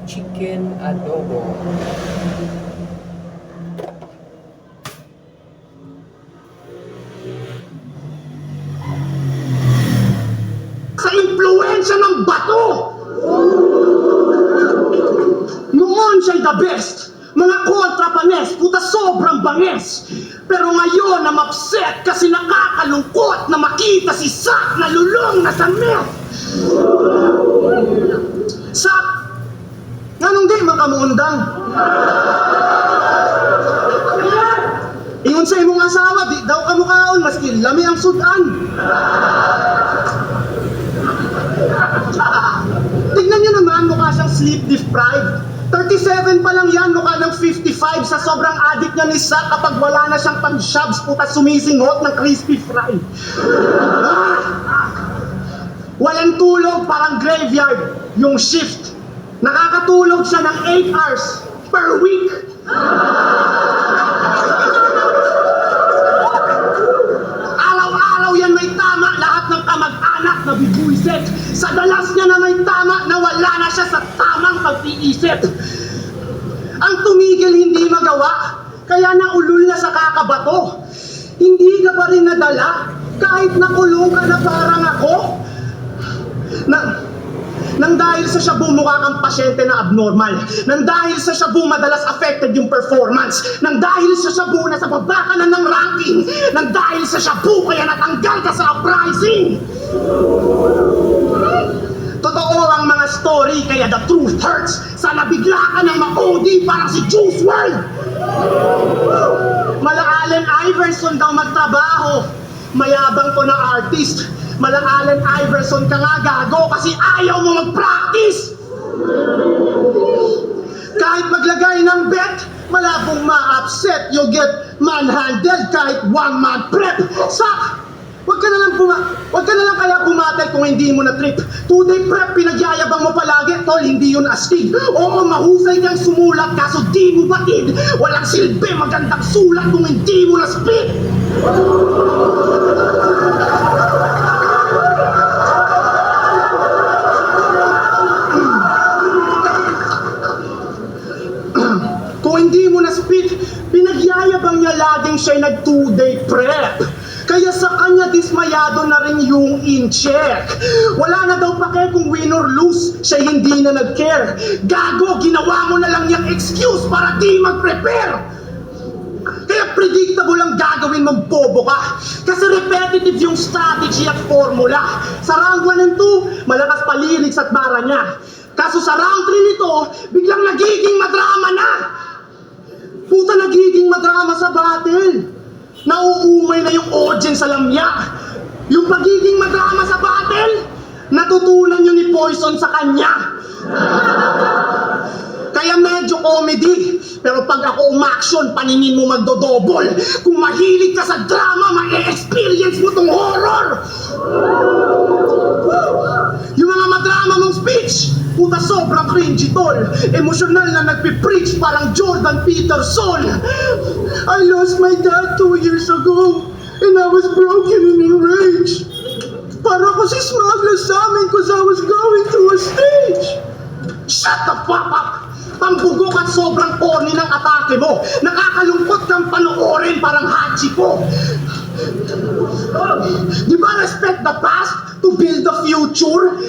chicken adobo. Sa impluensya ng bato. Noon siya'y the best. Mga kontrapanes, puta sobrang banges. Pero ngayon na mapset kasi nakakalungkot na makita si Sak na lulong na sa meth. Sak, nganong di makamuundang? Ingon sa imong asawa, di daw kamukaon, maski lami ang sudan. Tignan nyo naman, mukha siyang sleep deprived. 37 pa lang yan, mukha ng 55 sa sobrang addict niya ni Sak kapag wala na siyang pang-shabs, puta sumisinghot ng crispy fry. Walang tulog, parang graveyard yung shift. Nakakatulog siya ng 8 hours per week. Araw-araw yan may tama, lahat ng kamag-anak na bibuisit. Sa dalas niya na may tama, nawala na siya sa tamang pag-iisip. Ang tumigil hindi magawa, kaya naulul na sa kakabato. Hindi ka pa rin nadala, kahit nakulong ka na parang ako. Nang dahil sa shabu mukha kang pasyente na abnormal. Nang dahil sa shabu madalas affected yung performance. Nang dahil sa shabu nasa baba ka na ng ranking. Nang dahil sa shabu kaya natanggal ka sa uprising. Totoo ang mga story kaya the truth hurts. Sana bigla ka ng ma-OD parang si Juice WRLD. Mala Allen Iverson daw magtrabaho. Mayabang ko na artist. Mala Allen Iverson ka nga gago kasi ayaw mo mag-practice. Kahit maglagay ng bet, malabong ma-upset. You'll get manhandled kahit 1 month prep. Sak! Huwag ka na lang kaya bumatel kung hindi mo na trip. 2-day prep, pinagyayabang mo palagi. Tol, hindi yun astig. Oo, mahusay kang sumulat, kaso di mo batid. Walang silbi, magandang sulat kung hindi mo na spit. Kung hindi mo na spit, pinagyayabang niya laging siya'y nag 2-day prep. Kaya sa kanya dismayado na rin yung in-check. Wala na daw pake kung win or lose, siya hindi na nag-care. Gago, ginawa mo na lang yung excuse para di mag-prepare. Kaya predictable ang gagawin mong bobo ka. Kasi repetitive yung strategy at formula. Sa round 1 and 2, malakas pa lyrics at bara niya. Kaso sa round 3 nito, biglang nagiging madrama na. Puta, nagiging madrama sa battle. Nauumay na yung audience sa lamya. Yung pagiging madrama sa battle, natutunan yun ni Poison sa kanya. Kaya medyo comedy, pero pag ako umaksyon, paningin mo magdodobol. Kung mahilig ka sa drama, ma-experience mo tong horror. Yung mga madrama mong speech, puta sobrang cringy tol. Emosyonal na nagpipreach parang Jordan Peterson. I lost my dad 2 years ago and I was broken and enraged. Para ko si Smuggler sa amin cause I was going through a stage. Shut the fuck up! Pambugok at sobrang corny ng atake mo. Nakakalungkot kang panoorin parang Hachiko. Di ba respect the past to build the future?